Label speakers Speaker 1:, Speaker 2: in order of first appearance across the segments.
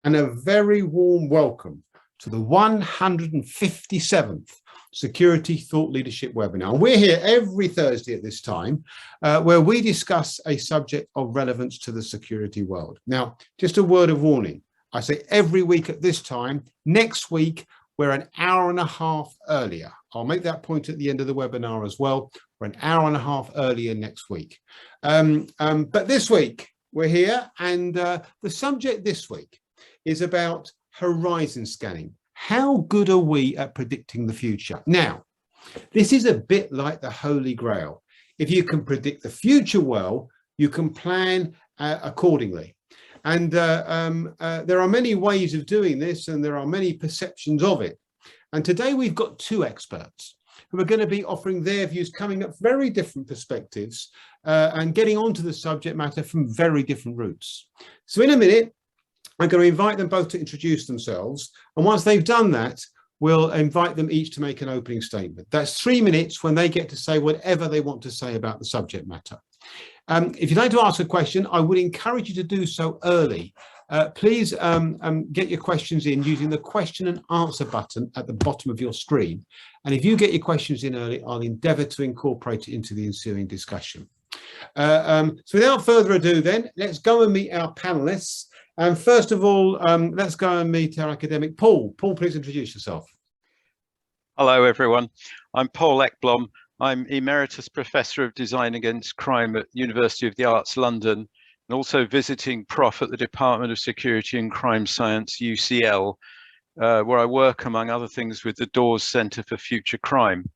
Speaker 1: and a very warm welcome to the 157th Security Thought Leadership webinar. We're here every Thursday at this time where we discuss a subject of relevance to the security world. Now, just a word of warning. I say every week at this time. Next week, we're an hour and a half earlier. I'll make that point at the end of the webinar as well. We're an hour and a half earlier next week. But this week, we're here, and the subject this week is about horizon scanning. How good are we at predicting the future? Now, this is a bit like the Holy Grail. If you can predict the future well, you can plan accordingly. And there are many ways of doing this, and there are many perceptions of it. And today we've got two experts who are going to be offering their views, coming up very different perspectives and getting onto the subject matter from very different routes. So in a minute, I'm going to invite them both to introduce themselves. And once they've done that, we'll invite them each to make an opening statement. That's 3 minutes when they get to say whatever they want to say about the subject matter. If you'd like to ask a question, I would encourage you to do so early. Please get your questions in using the question and answer button at the bottom of your screen. And if you get your questions in early, I'll endeavour to incorporate it into the ensuing discussion. So without further ado then, let's go and meet our panellists. And first of all, let's go and meet our academic, Paul. Paul, please introduce yourself.
Speaker 2: Hello, everyone. I'm Paul Ekblom. I'm Emeritus Professor of Design Against Crime at University of the Arts, London, and also visiting prof at the Department of Security and Crime Science, UCL, where I work, among other things, with the Dawes Centre for Future Crime.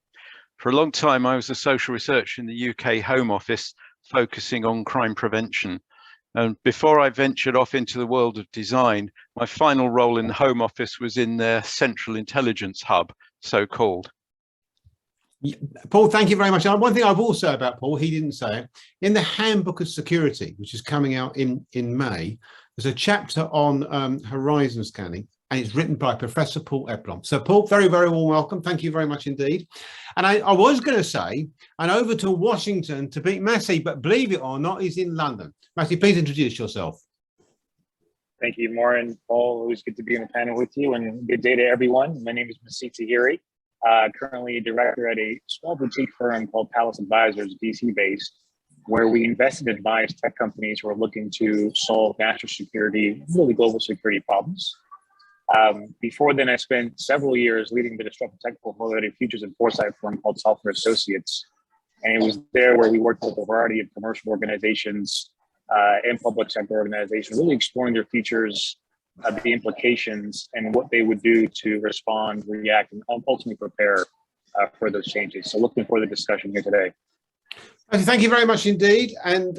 Speaker 2: For a long time, I was a social researcher in the UK Home Office, focusing on crime prevention. And before I ventured off into the world of design, my final role in the Home Office was in their Central Intelligence Hub, so-called.
Speaker 1: Paul, thank you very much. One thing I will say about Paul, he didn't say it, in the Handbook of Security, which is coming out in May, there's a chapter on horizon scanning, and it's written by Professor Paul Ekblom. So Paul, very, very warm welcome. Thank you very much indeed. And I was going to say, and over to Washington to meet Masseh, but believe it or not, he's in London. Masseh, please introduce yourself.
Speaker 3: Thank you, Maureen. Paul, always good to be in the panel with you, and good day to everyone. My name is Masseh Tahiry, currently a director at a small boutique firm called Pallas Advisors, DC-based, where we invest and advise tech companies who are looking to solve national security, really global security problems. Before then, I spent several years leading the disruptive tech portfolio futures and foresight firm called Software Associates. And it was there where we worked with a variety of commercial organizations and public sector organizations, really exploring their features, the implications, and what they would do to respond, react, and ultimately prepare for those changes. So looking forward to the discussion here today.
Speaker 1: Thank you very much indeed. And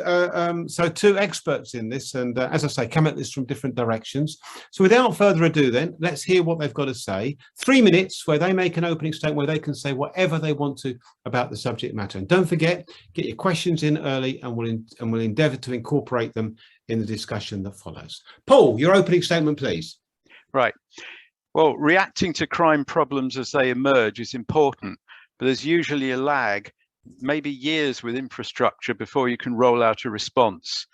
Speaker 1: so two experts in this, and as I say, come at this from different directions. So without further ado then, let's hear what they've got to say. 3 minutes where they make an opening statement where they can say whatever they want to about the subject matter. And don't forget, get your questions in early, and we'll endeavour to incorporate them in the discussion that follows. Paul, your opening statement, please.
Speaker 2: Right. Well, reacting to crime problems as they emerge is important, but there's usually a lag, maybe years with infrastructure before you can roll out a response,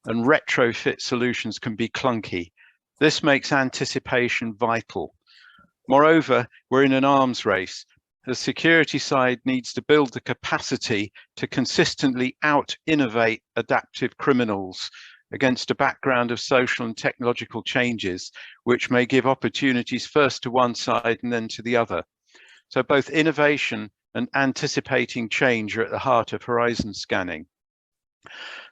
Speaker 2: and retrofit solutions can be clunky. This makes anticipation vital. Moreover, we're in an arms race. The security side needs to build the capacity to consistently out-innovate adaptive criminals against a background of social and technological changes, which may give opportunities first to one side and then to the other. So both innovation and anticipating change are at the heart of horizon scanning.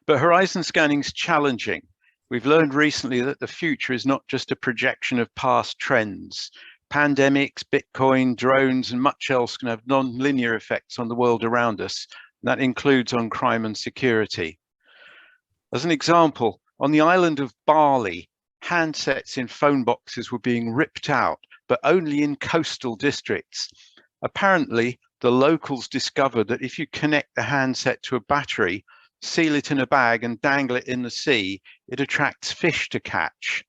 Speaker 2: But horizon scanning is challenging. We've learned recently that the future is not just a projection of past trends. Pandemics, Bitcoin, drones, and much else can have non-linear effects on the world around us. And that includes on crime and security. As an example, on the island of Bali, handsets in phone boxes were being ripped out, but only in coastal districts. Apparently, the locals discovered that if you connect the handset to a battery, seal it in a bag and dangle it in the sea, it attracts fish to catch.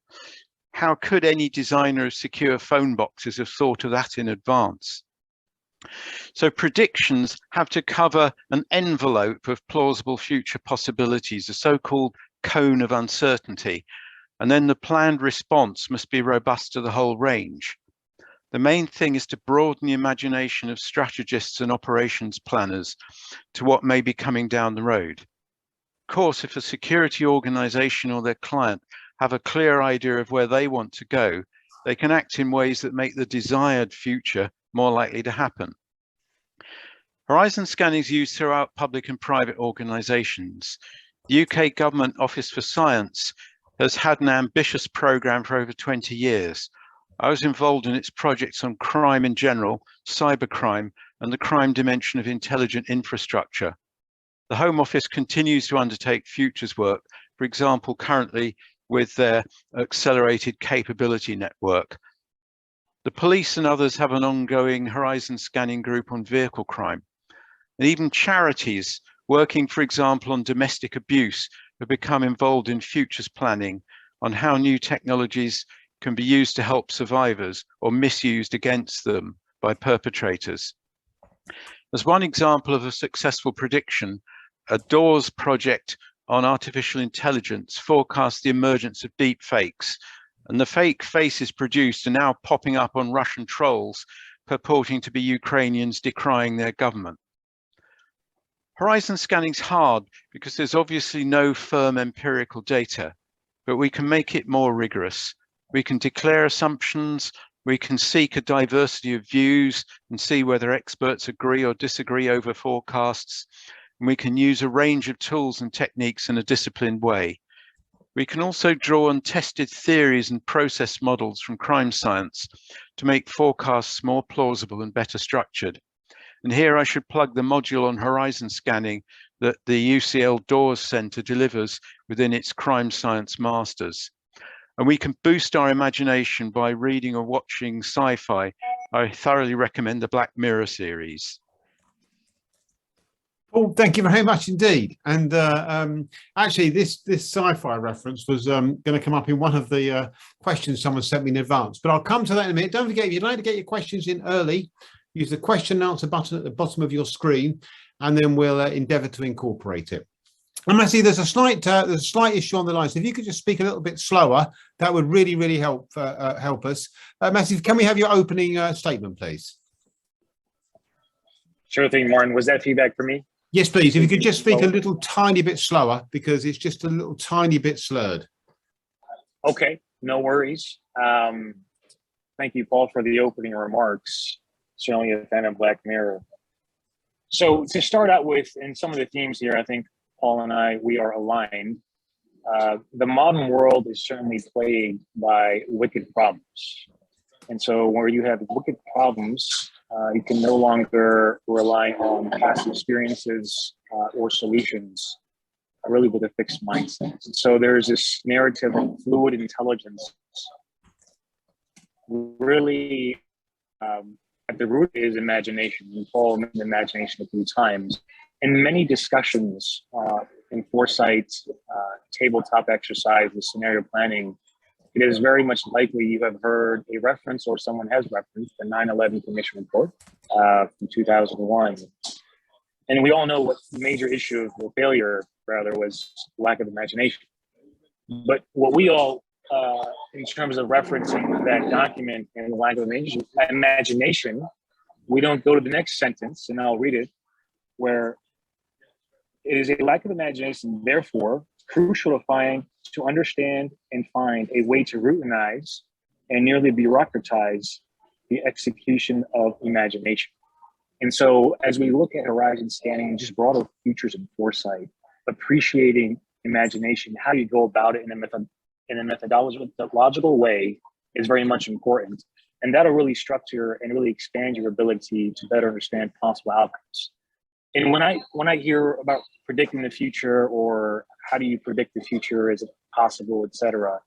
Speaker 2: How could any designer of secure phone boxes have thought of that in advance? So predictions have to cover an envelope of plausible future possibilities, a so-called cone of uncertainty. And then the planned response must be robust to the whole range. The main thing is to broaden the imagination of strategists and operations planners to what may be coming down the road. Of course, if a security organization or their client have a clear idea of where they want to go, they can act in ways that make the desired future more likely to happen. Horizon scanning is used throughout public and private organizations. The UK Government Office for Science has had an ambitious program for over 20 years. I was involved in its projects on crime in general, cybercrime, and the crime dimension of intelligent infrastructure. The Home Office continues to undertake futures work, for example, currently with their accelerated capability network. The police and others have an ongoing horizon scanning group on vehicle crime. And even charities working, for example, on domestic abuse have become involved in futures planning on how new technologies can be used to help survivors or misused against them by perpetrators. As one example of a successful prediction, a DAWS project on artificial intelligence forecast the emergence of deep fakes, and the fake faces produced are now popping up on Russian trolls purporting to be Ukrainians decrying their government. Horizon scanning is hard because there's obviously no firm empirical data, but we can make it more rigorous. We can declare assumptions, we can seek a diversity of views and see whether experts agree or disagree over forecasts. And we can use a range of tools and techniques in a disciplined way. We can also draw on tested theories and process models from crime science to make forecasts more plausible and better structured. And here I should plug the module on horizon scanning that the UCL DAWS Centre delivers within its Crime Science Masters. And we can boost our imagination by reading or watching sci-fi. I thoroughly recommend the Black Mirror series.
Speaker 1: Paul, thank you very much indeed. And actually, this sci-fi reference was going to come up in one of the questions someone sent me in advance, but I'll come to that in a minute. Don't forget, if you'd like to get your questions in early, use the question and answer button at the bottom of your screen, and then we'll endeavour to incorporate it. And Masseh, there's a slight issue on the line, so if you could just speak a little bit slower, that would really help us. Masseh, can we have your opening statement, please?
Speaker 3: Sure thing, Martin. Was that feedback for me?
Speaker 1: Yes, please. If you could just speak a little tiny bit slower, because it's just a little tiny bit slurred.
Speaker 3: Okay, no worries. Thank you, Paul, for the opening remarks. Certainly a fan of Black Mirror. So to start out with, in some of the themes here, I think Paul and we are aligned. The modern world is certainly plagued by wicked problems. And so where you have wicked problems, you can no longer rely on past experiences or solutions, really with a fixed mindset. So there's this narrative of fluid intelligence. Really, at the root is imagination. And Paul mentioned imagination a few times. In many discussions in foresight, tabletop exercises, scenario planning, it is very much likely you have heard a reference or someone has referenced the 9/11 Commission report from 2001. And we all know what the major issue of the failure, rather, was lack of imagination. But what we all, in terms of referencing that document and the lack of imagination, we don't go to the next sentence, and I'll read it, where it is a lack of imagination, therefore, crucial to understand and find a way to routinize and nearly bureaucratize the execution of imagination. And so as we look at horizon scanning and just broader futures and foresight, appreciating imagination, how you go about it in a methodological way is very much important. And that'll really structure and really expand your ability to better understand possible outcomes. And when I hear about predicting the future, or how do you predict the future, is it possible, et cetera,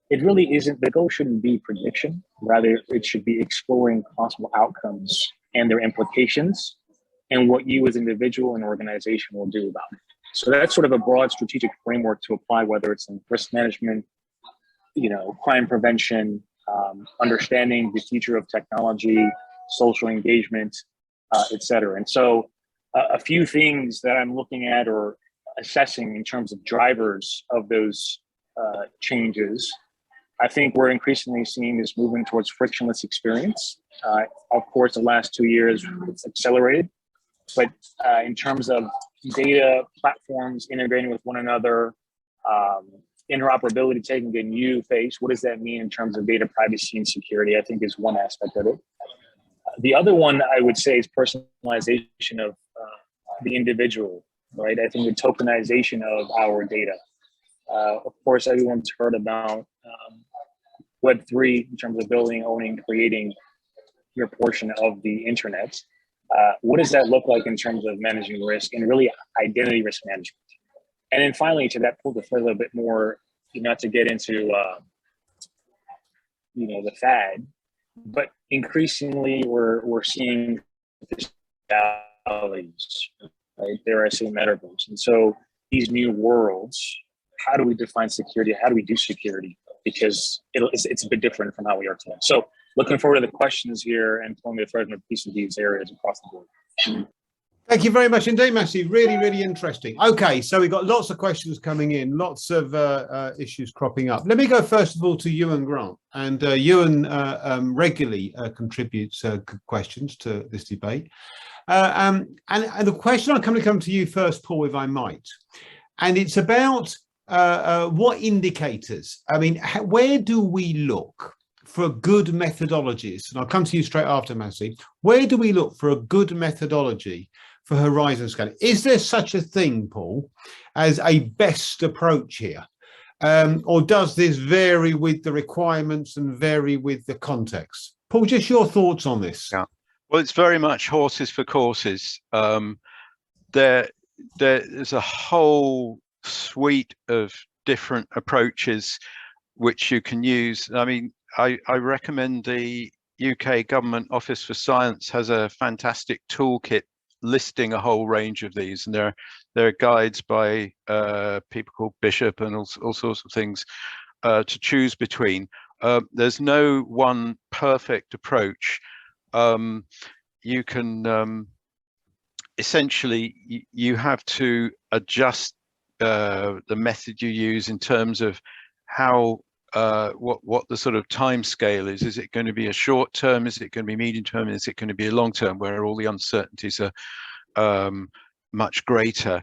Speaker 3: it really isn't, the goal shouldn't be prediction. Rather, it should be exploring possible outcomes and their implications and what you as an individual and organization will do about it. So that's sort of a broad strategic framework to apply, whether it's in risk management, crime prevention, understanding the future of technology, social engagement, et cetera. And so a few things that I'm looking at or assessing in terms of drivers of those changes, I think we're increasingly seeing this movement towards frictionless experience. Of course, the last 2 years it's accelerated, but in terms of data platforms integrating with one another, interoperability taking a new phase, what does that mean in terms of data privacy and security? I think is one aspect of it. The other one I would say is personalization of the individual, right? I think the tokenization of our data. Of course, everyone's heard about Web3 in terms of building, owning, creating your portion of the internet. What does that look like in terms of managing risk and really identity risk management? And then finally, to that point, to throw a little bit more, not to get into the fad, but increasingly we're seeing realities, right? There I say metaverse, and so these new worlds. How do we define security? How do we do security? Because it's a bit different from how we are today. So looking forward to the questions here and pulling the thread in a piece of these areas across the board.
Speaker 1: Thank you very much indeed, Masseh. Really, really interesting. Okay, so we've got lots of questions coming in, lots of issues cropping up. Let me go first of all to Ewan Grant. And Ewan regularly contributes questions to this debate. And the question I'm going to come to you first, Paul, if I might. And it's about what indicators, I mean, where do we look for good methodologies? And I'll come to you straight after, Masseh. Where do we look for a good methodology for horizon scanning? Is there such a thing, Paul, as a best approach here? Or does this vary with the requirements and vary with the context? Paul, just your thoughts on this.
Speaker 2: Yeah. Well, it's very much horses for courses. There's a whole suite of different approaches which you can use. I mean, I recommend the UK Government Office for Science has a fantastic toolkit listing a whole range of these, and there are guides by people called Bishop and all sorts of things to choose between. There's no one perfect approach. You can essentially you have to adjust the method you use in terms of how what the sort of time scale is. Is it going to be a short term? Is it going to be medium term? Is it going to be a long term where all the uncertainties are much greater?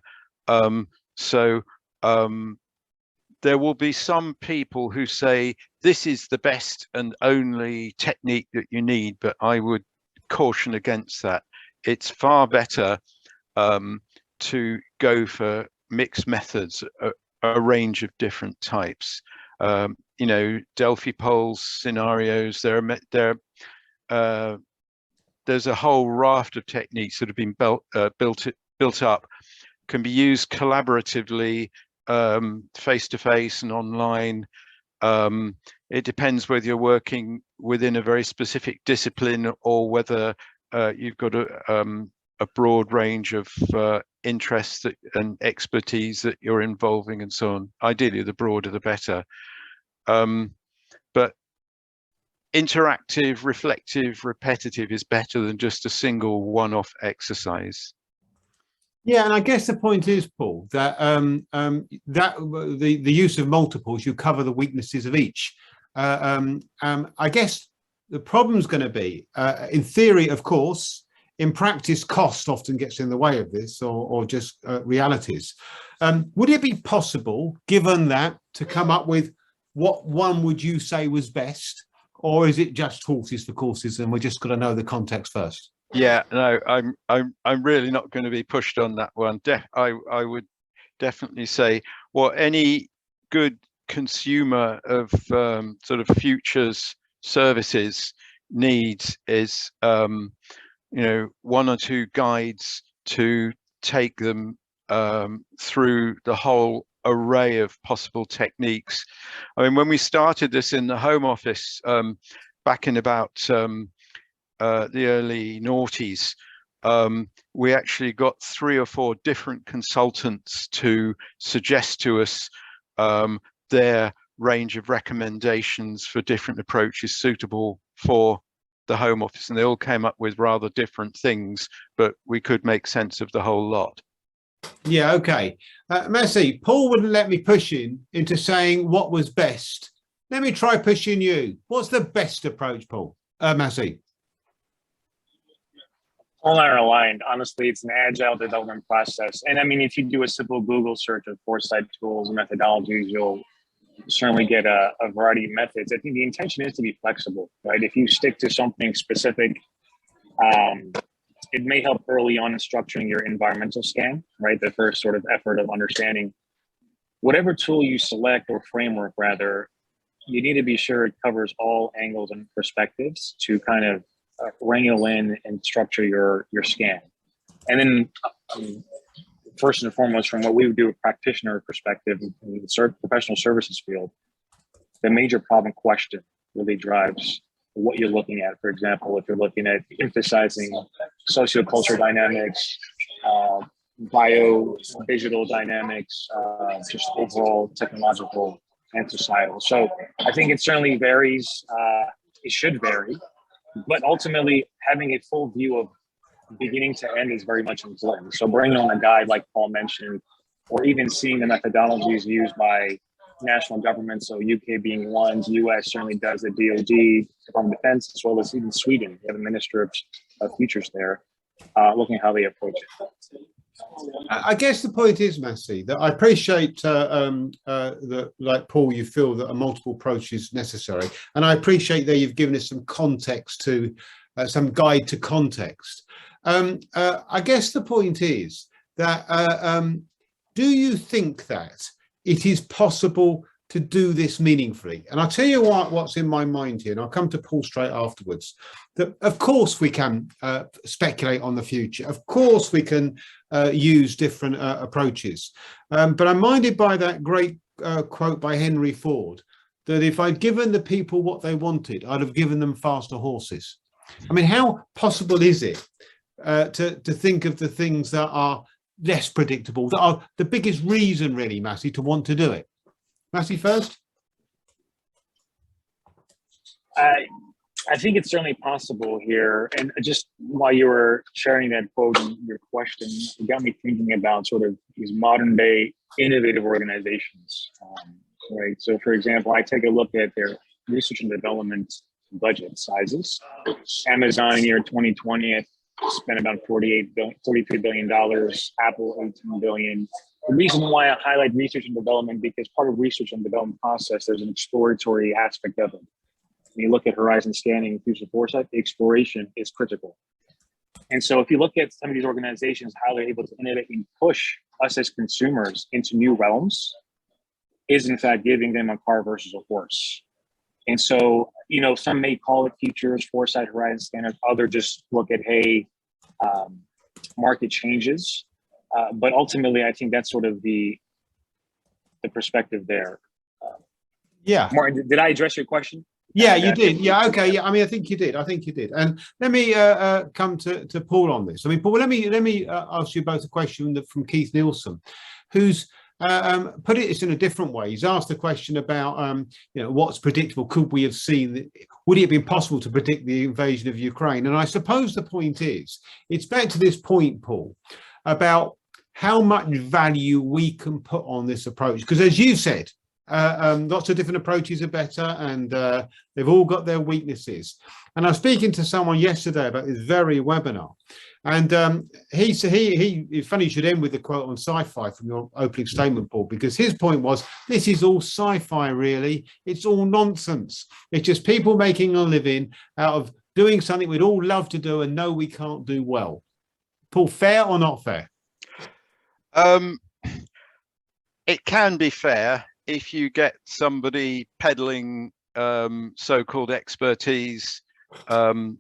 Speaker 2: There will be some people who say this is the best and only technique that you need, but I would caution against that. It's far better to go for mixed methods, a range of different types. Delphi polls, scenarios. There's a whole raft of techniques that have been built up, can be used collaboratively, face to face and online. It depends whether you're working within a very specific discipline or whether you've got a broad range of interests and expertise that you're involving and so on. Ideally, the broader, the better. But interactive, reflective, repetitive is better than just a single one-off exercise.
Speaker 1: Yeah, and I guess the point is, Paul, that the use of multiples, you cover the weaknesses of each. I guess the problem's going to be, in theory, of course, in practice, cost often gets in the way of this, or just realities. Would it be possible, given that, to come up with what one would you say was best, or is it just horses for courses, and we're just got to know the context first?
Speaker 2: Yeah, no, I'm really not going to be pushed on that one. I would definitely say what any good consumer of sort of futures services needs is one or two guides to take them through the whole array of possible techniques. I mean, when we started this in the Home Office back in about the early noughties, we actually got 3 or 4 different consultants to suggest to us their range of recommendations for different approaches suitable for the Home Office, and they all came up with rather different things, but we could make sense of the whole lot.
Speaker 1: Yeah, okay. Masseh, Paul wouldn't let me push him into saying what was best. Let me try pushing you. What's the best approach, Paul? Masseh?
Speaker 3: All are aligned. Honestly, it's an agile development process. And I mean, if you do a simple Google search of foresight tools and methodologies, you'll certainly get a variety of methods. I think the intention is to be flexible, right? If you stick to something specific, it may help early on in structuring your environmental scan, right? The first sort of effort of understanding whatever tool you select, or framework rather, you need to be sure it covers all angles and perspectives to kind of wrangle in and structure your scan. And then first and foremost, from what we would do a practitioner perspective in the professional services field, the major problem question really drives what you're looking at. For example, if you're looking at emphasizing sociocultural dynamics, bio-digital dynamics, just overall technological and societal. So I think it certainly varies. It should vary, but ultimately having a full view of beginning to end is very much important. So bringing on a guide like Paul mentioned, or even seeing the methodologies used by national governments, so UK being one, US certainly does, the DoD, Department of Defense, as well as even Sweden. We have a Minister of Futures there, looking at how they approach it.
Speaker 1: I guess the point is, Masseh, that I appreciate that, like Paul, you feel that a multiple approach is necessary. And I appreciate that you've given us some context to, some guide to context. I guess the point is that, do you think that it is possible to do this meaningfully? And I'll tell you what's in my mind here, and I'll come to Paul straight afterwards, that of course we can speculate on the future. Of course we can use different approaches. But I'm minded by that great quote by Henry Ford, that if I'd given the people what they wanted, I'd have given them faster horses. I mean, how possible is it to think of the things that are less predictable, that are the biggest reason really, Masseh, to want to do it? Masseh first.
Speaker 3: I think it's certainly possible here. And just while you were sharing that quote in your question, it got me thinking about sort of these modern day innovative organizations, right? So for example, I take a look at their research and development budget sizes. Amazon in year 2020 spent about $43 billion, Apple $18 billion. The reason why I highlight research and development, because part of research and development process, there's an exploratory aspect of it. When you look at horizon scanning, future foresight, the exploration is critical. And so if you look at some of these organizations, how they're able to innovate and push us as consumers into new realms is in fact giving them a car versus a horse. And so, you know, some may call it futures, foresight, horizon scanners, others just look at, hey, market changes. But ultimately, I think that's sort of the perspective there.
Speaker 1: Yeah.
Speaker 3: Martin, did I address your question?
Speaker 1: Yeah, you did. Yeah, okay. Yeah, I mean, I think you did. And let me come to Paul on this. I mean, Paul, let me ask you both a question from Keith Nielsen, who's put it in a different way. He's asked a question about, you know, what's predictable? Could we have seen? Would it have been possible to predict the invasion of Ukraine? And I suppose the point is, it's back to this point, Paul, about how much value we can put on this approach. Because as you said, lots of different approaches are better, and they've all got their weaknesses. And I was speaking to someone yesterday about this very webinar, and it's funny you should end with the quote on sci-fi from your opening statement, Paul, because his point was, this is all sci-fi, really. It's all nonsense. It's just people making a living out of doing something we'd all love to do and know we can't do well. Paul, fair or not fair?
Speaker 2: It can be fair if you get somebody peddling so-called expertise on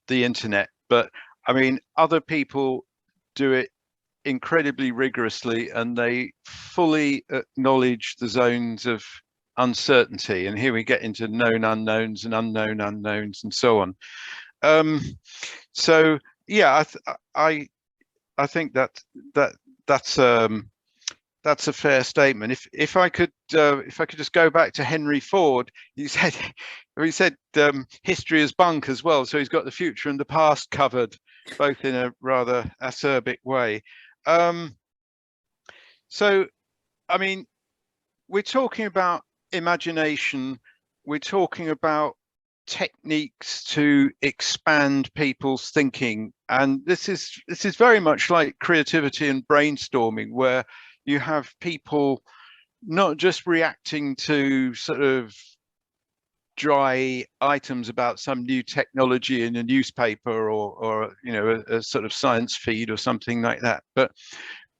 Speaker 2: the internet. But I mean, other people do it incredibly rigorously, and they fully acknowledge the zones of uncertainty. And here we get into known unknowns and unknown unknowns and so on. So yeah, I think that's a fair statement. If I could just go back to Henry Ford, he said history is bunk as well. So he's got the future and the past covered, both in a rather acerbic way. So, I mean, we're talking about imagination. We're talking about techniques to expand people's thinking, and this is very much like creativity and brainstorming, where you have people not just reacting to sort of dry items about some new technology in a newspaper or you know, a sort of science feed or something like that, but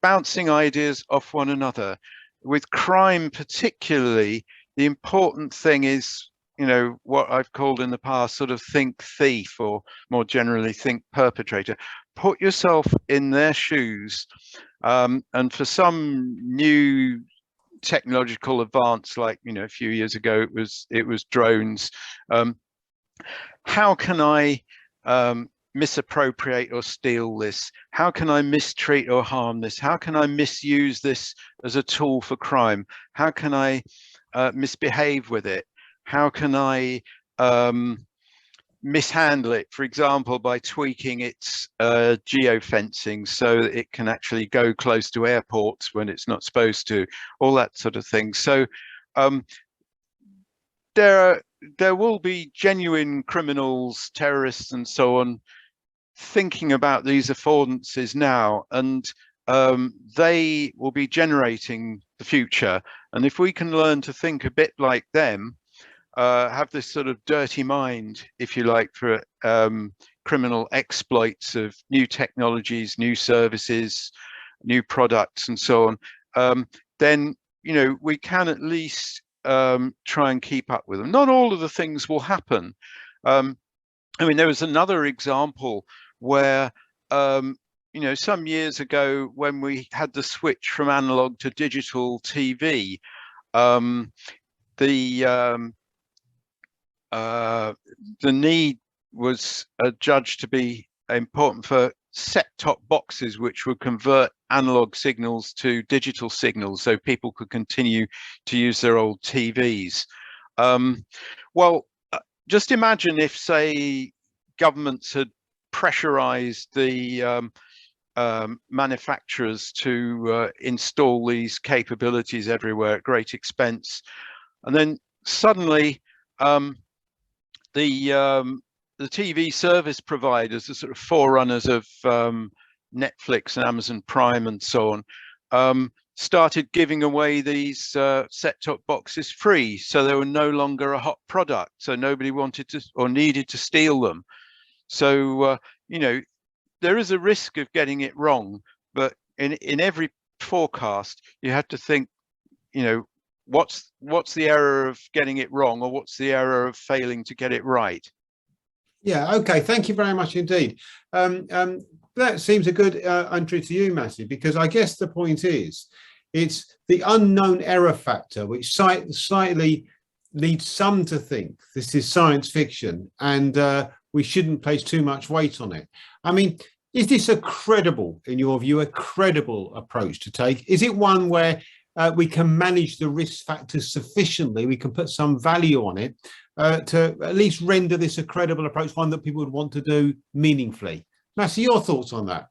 Speaker 2: bouncing ideas off one another. With crime particularly, the important thing is, you know, what I've called in the past sort of think thief, or more generally think perpetrator. Put yourself in their shoes, and for some new technological advance, like, you know, a few years ago it was drones, how can I misappropriate or steal this? How can I mistreat or harm this? How can I misuse this as a tool for crime? How can I misbehave with it? How can I mishandle it, for example, by tweaking its geofencing so that it can actually go close to airports when it's not supposed to, all that sort of thing. So there will be genuine criminals, terrorists and so on thinking about these affordances now, and they will be generating the future. And if we can learn to think a bit like them, have this sort of dirty mind, if you like, for criminal exploits of new technologies, new services, new products and so on, then, you know, we can at least try and keep up with them. Not all of the things will happen. I mean, there was another example where, you know, some years ago when we had the switch from analog to digital TV, the need was judged to be important for set-top boxes, which would convert analog signals to digital signals so people could continue to use their old TVs. Well, just imagine if, say, governments had pressurized the manufacturers to install these capabilities everywhere at great expense, and then suddenly the TV service providers, the sort of forerunners of Netflix and Amazon Prime and so on, started giving away these set-top boxes free, so they were no longer a hot product, so nobody wanted to or needed to steal them. So you know, there is a risk of getting it wrong, but in every forecast you have to think, you know, what's the error of getting it wrong, or what's the error of failing to get it right?
Speaker 1: Yeah, okay, thank you very much indeed. That seems a good entry to you, Masseh, because I guess the point is, it's the unknown error factor which slightly leads some to think this is science fiction, and we shouldn't place too much weight on it. I mean, is this a credible, in your view, a credible approach to take? Is it one where we can manage the risk factors sufficiently, we can put some value on it to at least render this a credible approach, one that people would want to do meaningfully? Masseh, your thoughts on that?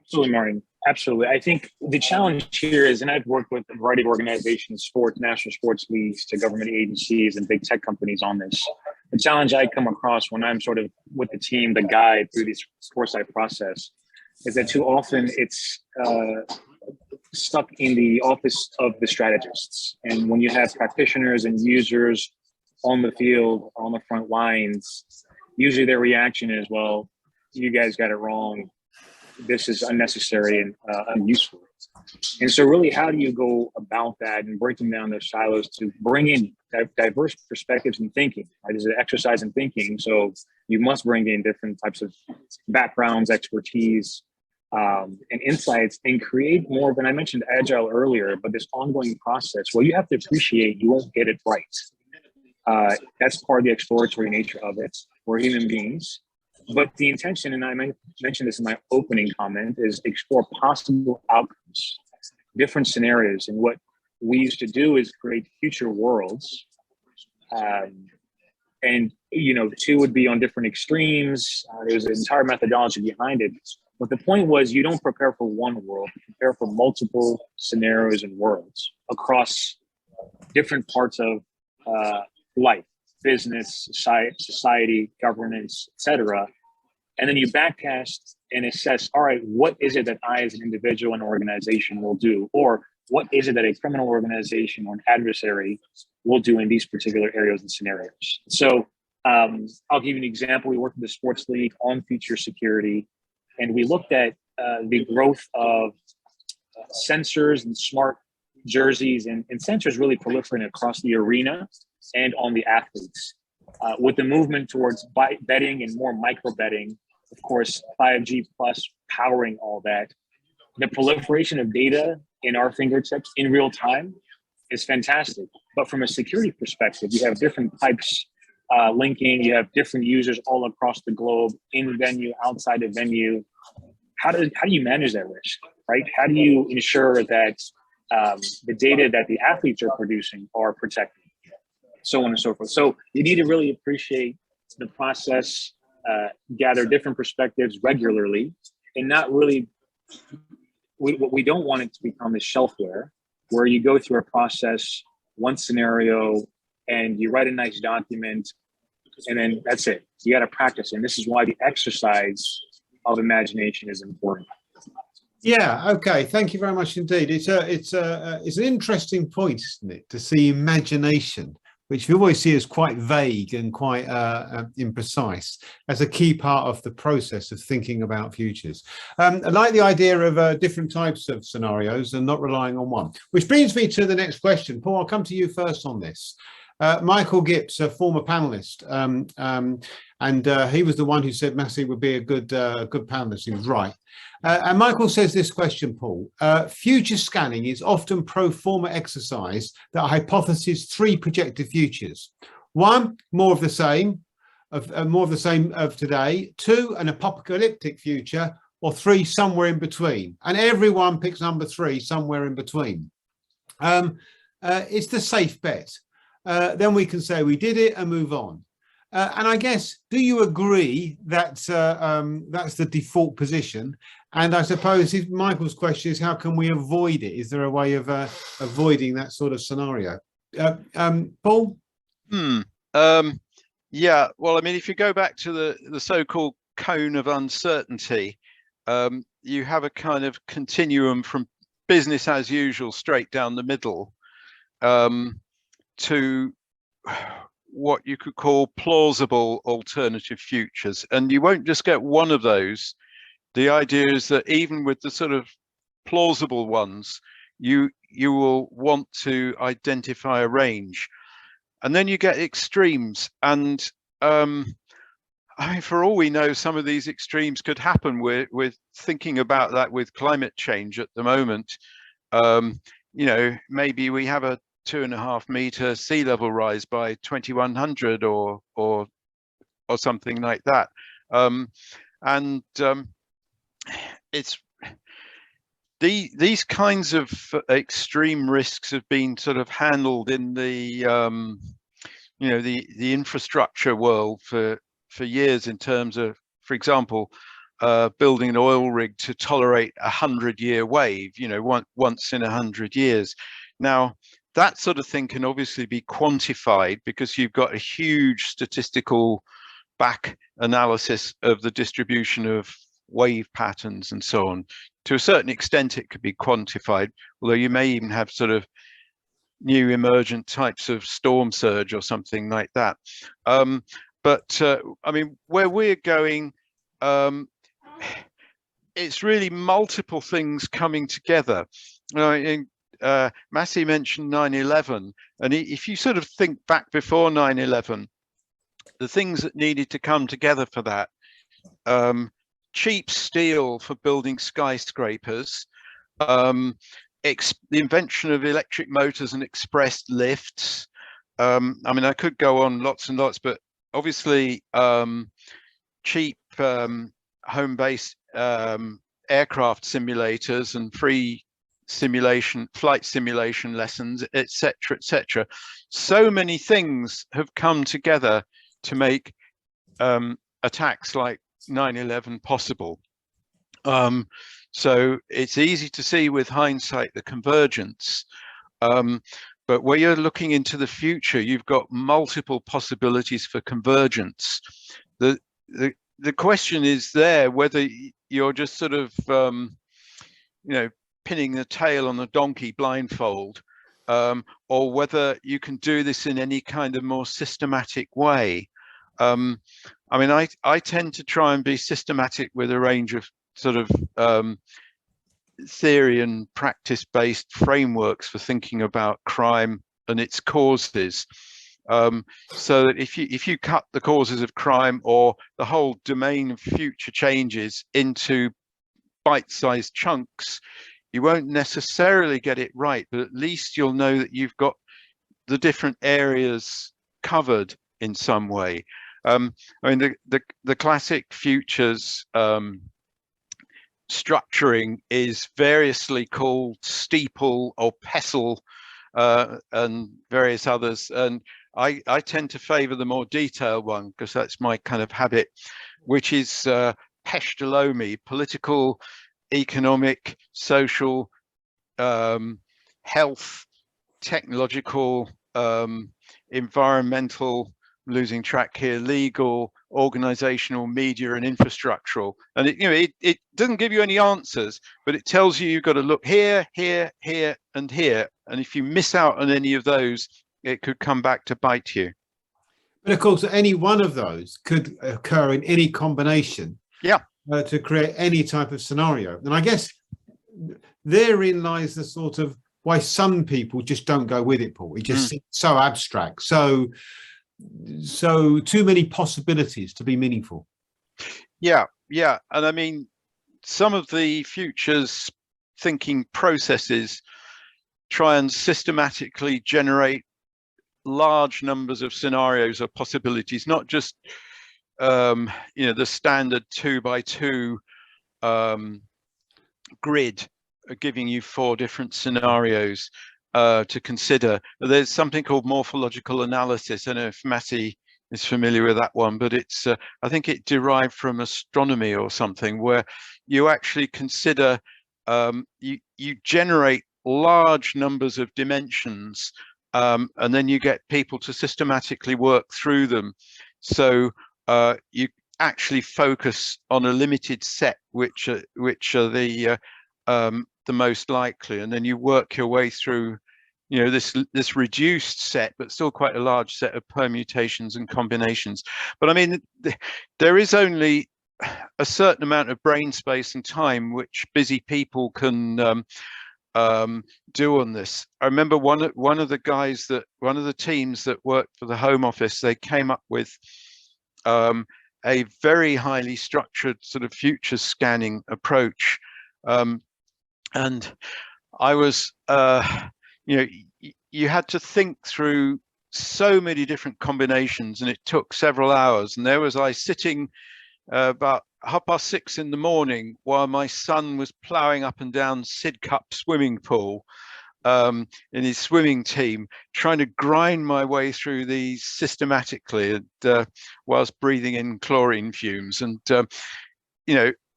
Speaker 3: Absolutely, Martin. Absolutely. I think the challenge here is, and I've worked with a variety of organizations, sports, national sports leagues, to government agencies and big tech companies on this. The challenge I come across when I'm sort of with the team, the guide through this foresight process, is that too often it's stuck in the office of the strategists. And when you have practitioners and users on the field, on the front lines, usually their reaction is, well, you guys got it wrong. This is unnecessary and unuseful. And so really, how do you go about that and breaking down those silos to bring in diverse perspectives and thinking? Right? There's an exercise in thinking. So you must bring in different types of backgrounds, expertise, and insights, and create more of, and I mentioned agile earlier, but this ongoing process. Well, you have to appreciate you won't get it right. That's part of the exploratory nature of it. We're human beings. But the intention, and I mentioned this in my opening comment, is explore possible outcomes, different scenarios. And what we used to do is create future worlds. And, you know, two would be on different extremes. There's an entire methodology behind it. But the point was, you don't prepare for one world, you prepare for multiple scenarios and worlds across different parts of life, business, society, governance, etc. And then you backcast and assess, all right, what is it that I as an individual and organization will do? Or what is it that a criminal organization or an adversary will do in these particular areas and scenarios? So I'll give you an example. We worked with the sports league on future security, and we looked at the growth of sensors and smart jerseys and sensors really proliferating across the arena and on the athletes. With the movement towards betting and more micro betting, of course, 5G plus powering all that, the proliferation of data in our fingertips in real time is fantastic. But from a security perspective, you have different pipes linking, you have different users all across the globe, in venue, outside of venue. How do you manage that risk, right? How do you ensure that the data that the athletes are producing are protected, so on and so forth? So you need to really appreciate the process, gather different perspectives regularly, and not really, what we don't want it to become is shelfware, where you go through a process, one scenario, and you write a nice document, and then that's it. You got to practice, and this is why the exercise of imagination is important.
Speaker 1: Yeah. Okay. Thank you very much indeed. It's an interesting point, isn't it, to see imagination, which we always see as quite vague and quite imprecise, as a key part of the process of thinking about futures. I like the idea of different types of scenarios and not relying on one, which brings me to the next question. Paul, I'll come to you first on this. Michael Gibbs, a former panelist, and he was the one who said Masseh would be a good panelist. He was right. And Michael says this question, Paul: future scanning is often pro forma exercise that hypothesizes three projected futures. One, more of the same of today. Two, an apocalyptic future. Or three, somewhere in between. And everyone picks number three, somewhere in between. It's the safe bet. Then we can say we did it and move on. And I guess, do you agree that that's the default position? And I suppose Michael's question is, how can we avoid it? Is there a way of avoiding that sort of scenario? Paul?
Speaker 2: Yeah, well, I mean, if you go back to the so-called cone of uncertainty, you have a kind of continuum from business as usual straight down the middle to what you could call plausible alternative futures. And you won't just get one of those. The idea is that even with the sort of plausible ones, you will want to identify a range. And then you get extremes. And I mean, for all we know, some of these extremes could happen. We're thinking about that with climate change at the moment. You know, maybe we have a 2.5 meter sea level rise by 2100 or something like that. It's these kinds of extreme risks have been sort of handled in the you know, the infrastructure world for years, in terms of, for example, building an oil rig to tolerate a 100-year wave, you know, once in 100 years. Now, that sort of thing can obviously be quantified because you've got a huge statistical back analysis of the distribution of wave patterns and so on. To a certain extent, it could be quantified, although you may even have sort of new emergent types of storm surge or something like that. But I mean, where we're going, it's really multiple things coming together. Masseh mentioned 9/11, and if you sort of think back before 9/11, the things that needed to come together for that: cheap steel for building skyscrapers, the invention of electric motors and express lifts. I mean, I could go on lots and lots, but obviously cheap home-based aircraft simulators and free flight simulation lessons, etc., etc. So many things have come together to make attacks like 9/11 possible. So it's easy to see with hindsight the convergence. But where you're looking into the future, you've got multiple possibilities for convergence. The question is there whether you're just sort of pinning the tail on the donkey blindfold, or whether you can do this in any kind of more systematic way. I mean, I tend to try and be systematic with a range of sort of theory and practice-based frameworks for thinking about crime and its causes. So that if you cut the causes of crime or the whole domain of future changes into bite-sized chunks, you won't necessarily get it right, but at least you'll know that you've got the different areas covered in some way. I mean, the classic futures structuring is variously called steeple or pestle and various others, and I tend to favor the more detailed one because that's my kind of habit, which is peshtalomi, political, economic, social, health, technological, environmental, losing track here, legal, organizational, media, and infrastructural. And it doesn't give you any answers, but it tells you you've got to look here, here, here, and here. And if you miss out on any of those, it could come back to bite you.
Speaker 1: But of course, any one of those could occur in any combination.
Speaker 2: Yeah.
Speaker 1: To create any type of scenario. And I guess therein lies the sort of why some people just don't go with it, Paul. It just seems so abstract, so too many possibilities to be meaningful.
Speaker 2: Yeah. And I mean, some of the futures thinking processes try and systematically generate large numbers of scenarios or possibilities, not just the standard 2x2 grid, giving you 4 different scenarios to consider. There's something called morphological analysis. I don't know if Masseh is familiar with that one, but it's I think it derived from astronomy or something, where you actually consider you generate large numbers of dimensions, and then you get people to systematically work through them. So you actually focus on a limited set, which are the most likely, and then you work your way through, this reduced set, but still quite a large set of permutations and combinations. But I mean, there is only a certain amount of brain space and time which busy people can do on this. I remember one of the teams that worked for the Home Office, they came up with a very highly structured sort of future scanning approach, and I was you had to think through so many different combinations, and it took several hours. And there was I sitting about 6:30 in the morning while my son was ploughing up and down Sidcup swimming pool in his swimming team, trying to grind my way through these systematically, and whilst breathing in chlorine fumes. And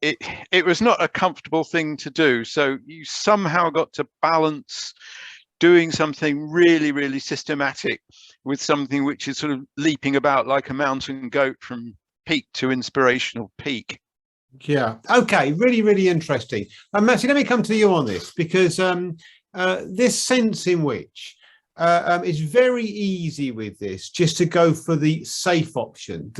Speaker 2: it was not a comfortable thing to do. So you somehow got to balance doing something really, really systematic with something which is sort of leaping about like a mountain goat from peak to inspirational peak.
Speaker 1: Yeah. Okay. Really, really interesting. Masseh, let me come to you on this, because this sense in which it's very easy with this just to go for the safe option.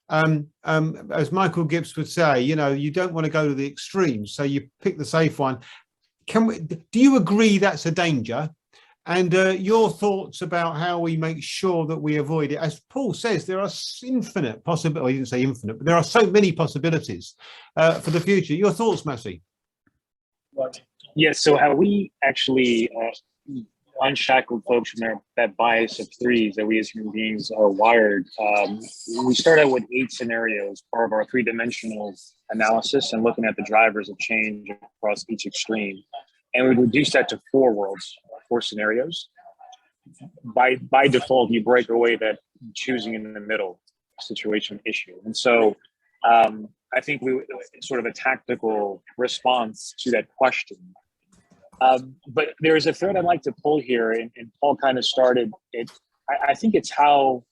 Speaker 1: As Michael Gibbs would say, you don't want to go to the extremes, so you pick the safe one. Do you agree that's a danger? And your thoughts about how we make sure that we avoid it? As Paul says, there are infinite possibilities. He didn't say infinite, but there are so many possibilities for the future. Your thoughts, Masseh?
Speaker 3: Yes. So how we actually unshackled folks from that bias of threes that we as human beings are wired. We start out with 8 scenarios, part of our 3-dimensional analysis, and looking at the drivers of change across each extreme. And we reduce that to 4 worlds, 4 scenarios. By default, you break away that choosing in the middle situation issue. And so I think we sort of a tactical response to that question. But there's a thread I'd like to pull here, and Paul kind of started it. I think it's how,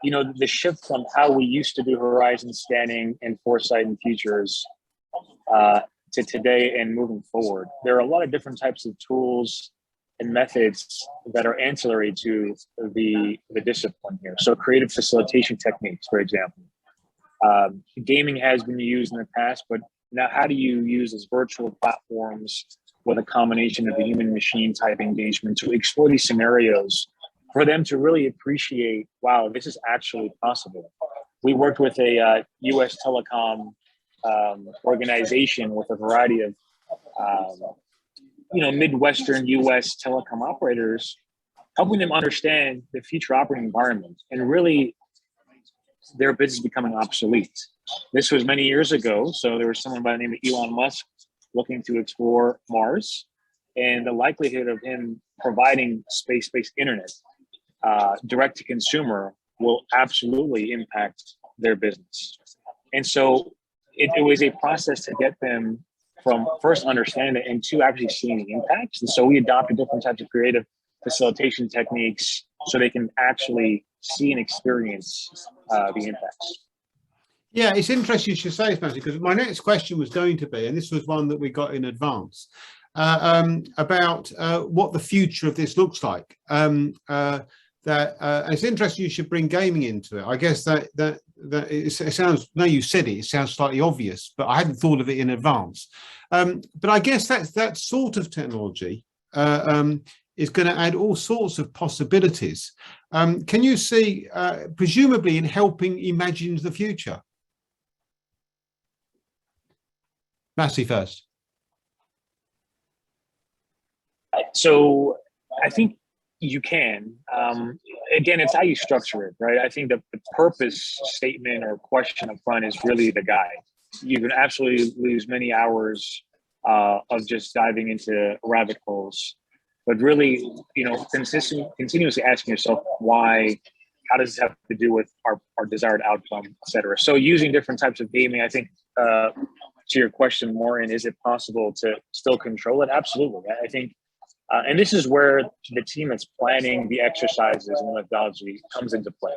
Speaker 3: the shift from how we used to do horizon scanning and foresight and futures to today and moving forward. There are a lot of different types of tools and methods that are ancillary to the discipline here. So creative facilitation techniques, for example. Gaming has been used in the past, but now how do you use these virtual platforms with a combination of the human machine type engagement to explore these scenarios for them to really appreciate, wow, this is actually possible. We worked with a US telecom organization with a variety of Midwestern US telecom operators, helping them understand the future operating environment and really their business becoming obsolete. This was many years ago. So there was someone by the name of Elon Musk looking to explore Mars, and the likelihood of him providing space-based internet direct to consumer will absolutely impact their business. And so it was a process to get them from first understanding it and to actually seeing the impacts. And so we adopted different types of creative facilitation techniques so they can actually see and experience the impacts.
Speaker 1: Yeah, it's interesting you should say this, Masseh, because my next question was going to be, and this was one that we got in advance, about what the future of this looks like. It's interesting you should bring gaming into it. I guess that it sounds, no, you said it sounds slightly obvious, but I hadn't thought of it in advance. But I guess that sort of technology is going to add all sorts of possibilities. Can you see, presumably, in helping imagine the future? Masseh first.
Speaker 3: So I think you can. Again, it's how you structure it, right? I think the purpose statement or question up front is really the guide. You can absolutely lose many hours of just diving into rabbit holes, but really, continuously asking yourself why, how does this have to do with our desired outcome, et cetera. So using different types of gaming, I think, to your question, Maureen, is it possible to still control it? Absolutely. I think, and this is where the team that's planning the exercises and the methodology comes into play.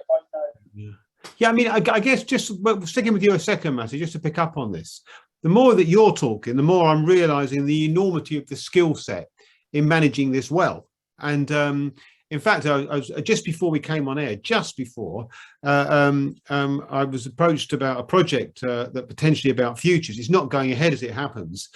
Speaker 1: Yeah, I mean, I guess just sticking with you a second, Masseh, just to pick up on this. The more that you're talking, the more I'm realizing the enormity of the skill set in managing this well. And in fact, I was just before we came on air, I was approached about a project that potentially about futures. It's not going ahead as it happens,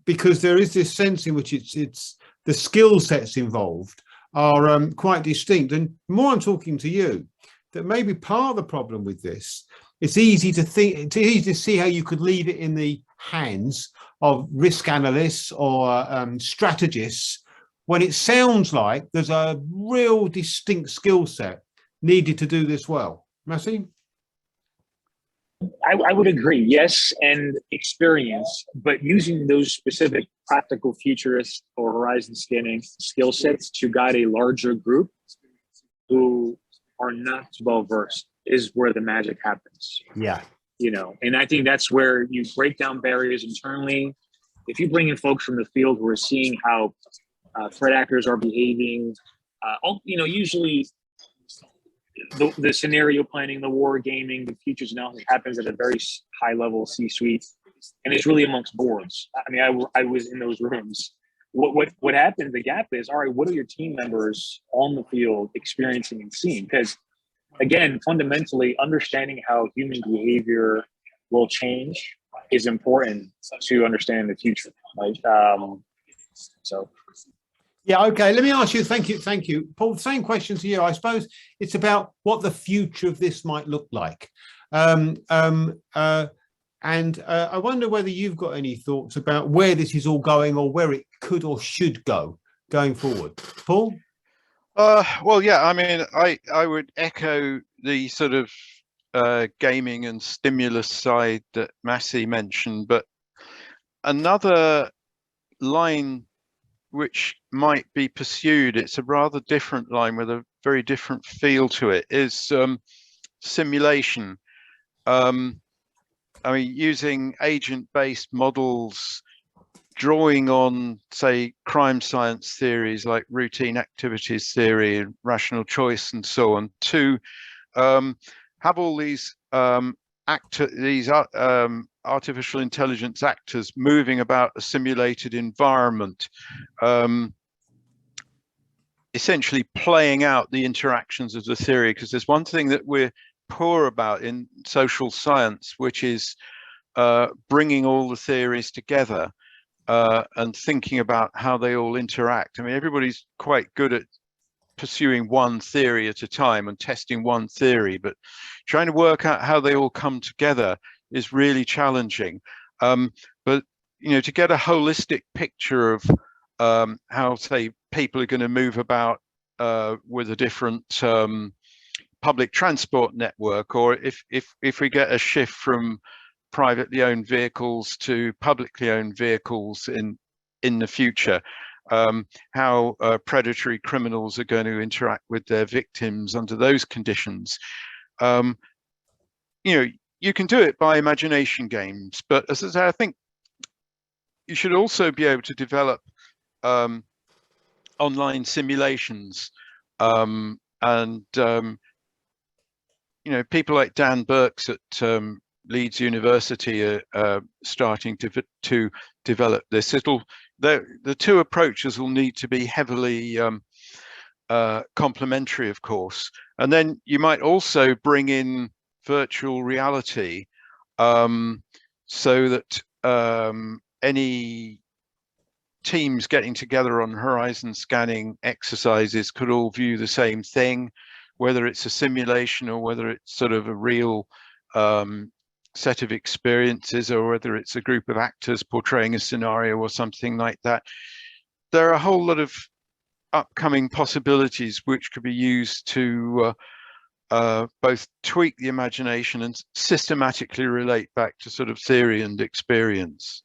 Speaker 1: because there is this sense in which it's the skill sets involved are quite distinct. And the more I'm talking to you, that maybe part of the problem with this, it's easy to see how you could leave it in the hands of risk analysts or strategists, when it sounds like there's a real distinct skill set needed to do this well. Masseh?
Speaker 3: I would agree, yes, and experience, but using those specific practical futurist or horizon scanning skill sets to guide a larger group who are not well versed is where the magic happens.
Speaker 1: Yeah.
Speaker 3: And I think that's where you break down barriers internally. If you bring in folks from the field who are seeing how threat actors are behaving, usually the scenario planning, the war gaming, the futures analysis happens at a very high level C-suite, and it's really amongst boards. I mean, I was in those rooms. What happens, the gap is, all right, what are your team members on the field experiencing and seeing? Because again, fundamentally, understanding how human behavior will change is important to understand the future, right? So.
Speaker 1: Yeah, okay, let me ask you, thank you. Paul, same question to you. I suppose it's about what the future of this might look like. And I wonder whether you've got any thoughts about where this is all going or where it could or should go going forward. Paul?
Speaker 2: Well, yeah, I mean, I would echo the sort of gaming and stimulus side that Masseh mentioned, but another line which might be pursued, it's a rather different line with a very different feel to it, is simulation. I mean, using agent-based models, drawing on, say, crime science theories like routine activities theory and rational choice and so on, to have all these artificial intelligence actors moving about a simulated environment, essentially playing out the interactions of the theory. Because there's one thing that we're poor about in social science, which is bringing all the theories together and thinking about how they all interact. I mean, everybody's quite good at pursuing one theory at a time and testing one theory, but trying to work out how they all come together is really challenging. But to get a holistic picture of how, say, people are going to move about with a different public transport network, or if we get a shift from privately owned vehicles to publicly owned vehicles in the future, how predatory criminals are going to interact with their victims under those conditions. You can do it by imagination games, but as I say, I think you should also be able to develop online simulations, and people like Dan Burks at Leeds University are starting to develop this. The two approaches will need to be heavily complementary, of course, and then you might also bring in virtual reality, so that any teams getting together on horizon scanning exercises could all view the same thing, whether it's a simulation or whether it's sort of a real set of experiences, or whether it's a group of actors portraying a scenario or something like that. There are a whole lot of upcoming possibilities which could be used to both tweak the imagination and systematically relate back to sort of theory and experience.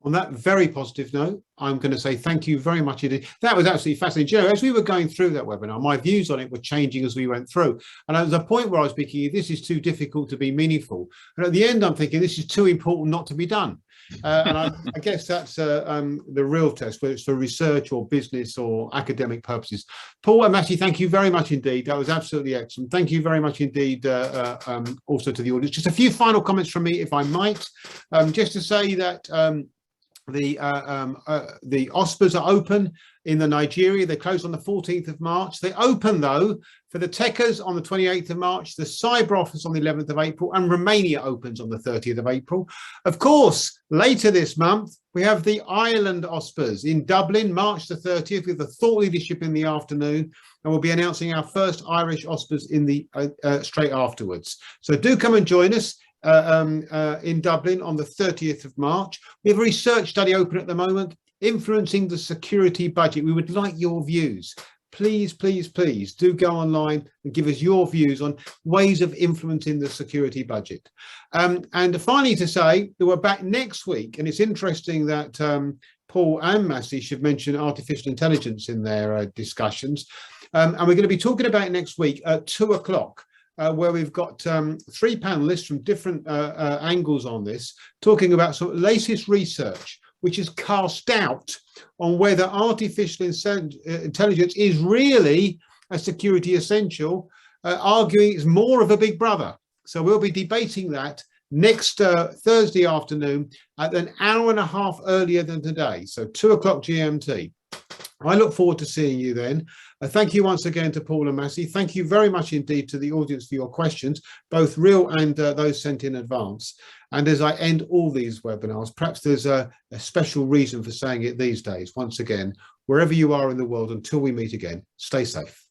Speaker 1: On that very positive note, I'm going to say thank you very much indeed. That was absolutely fascinating. Joe, as we were going through that webinar, my views on it were changing as we went through. And there was a point where I was thinking, this is too difficult to be meaningful. And at the end, I'm thinking, this is too important not to be done. And I guess that's the real test, whether it's for research or business or academic purposes. Paul and Masseh, thank you very much indeed. That was absolutely excellent. Thank you very much indeed also to the audience. Just a few final comments from me, if I might. Just to say that the OSPAs are open in the Nigeria. They close on the 14th of March. They open, though, for the TECAs on the 28th of March, the Cyber Office on the 11th of April, and Romania opens on the 30th of April. Of course, later this month, we have the Ireland OSPAs in Dublin, March the 30th, with the thought leadership in the afternoon, and we'll be announcing our first Irish OSPAs in the straight afterwards. So do come and join us in Dublin on the 30th of March. We have a research study open at the moment, influencing the security budget. We would like your views. Please, please, please do go online and give us your views on ways of influencing the security budget. And finally to say that we're back next week, and it's interesting that Paul and Masseh should mention artificial intelligence in their discussions. And we're going to be talking about it next week at 2 o'clock. Where we've got 3 panelists from different angles on this, talking about some latest research which is cast doubt on whether artificial intelligence is really a security essential, arguing it's more of a big brother. So we'll be debating that next Thursday afternoon at an hour and a half earlier than today, so 2 o'clock GMT. I look forward to seeing you then. Thank you once again to Paul and Masseh. Thank you very much indeed to the audience for your questions, both real and those sent in advance. And as I end all these webinars, perhaps there's a special reason for saying it these days. Once again, wherever you are in the world, until we meet again, stay safe.